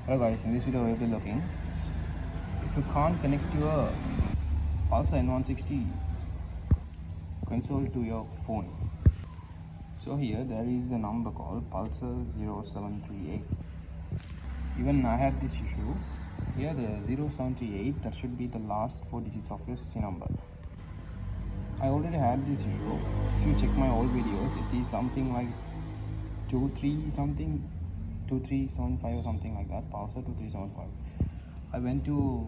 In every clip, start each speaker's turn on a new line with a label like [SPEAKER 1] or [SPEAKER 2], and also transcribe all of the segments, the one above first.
[SPEAKER 1] Hello guys, in this video we will be looking if you can't connect your Pulsar N160 console to your phone. So here there is the number called Pulsar 0738. Even I had this issue. Here the 0738, that should be the last 4 digits of your CC number. I already had this issue. If you check my old videos, it is something like 2375 or something like that. Pulsar 2375. I went to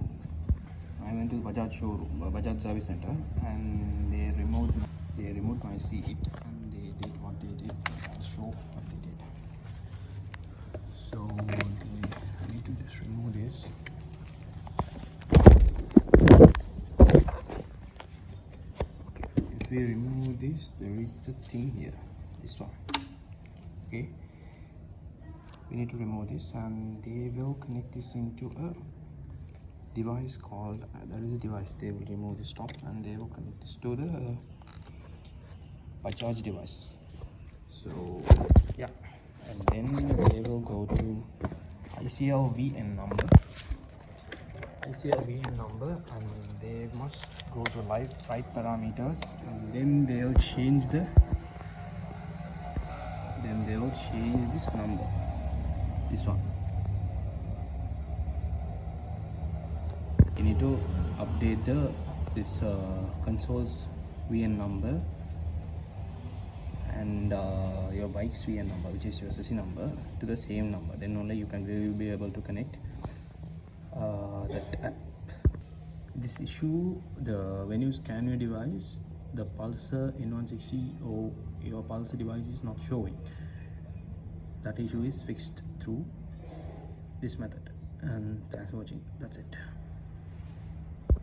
[SPEAKER 1] Bajaj showroom, Bajaj service center, and they removed my seat, and they did what they did. I'll show what they did. So I need to just remove this. Okay, if we remove this, there is the thing here, this one. Okay, we need to remove this, and they will connect this into a device called there is a device. They will remove this top and they will connect this to the Bajaj device. So yeah, and then they will go to ICLVN number, and they must go to right parameters, and then they'll change this number, this one. You need to update this console's VN number and your bike's VN number, which is your CC number, to the same number. Then only you will be able to connect that app. This issue, when you scan your device, the Pulsar N160 or your Pulsar device is not showing. That issue is fixed through this method. And thanks for watching. That's it.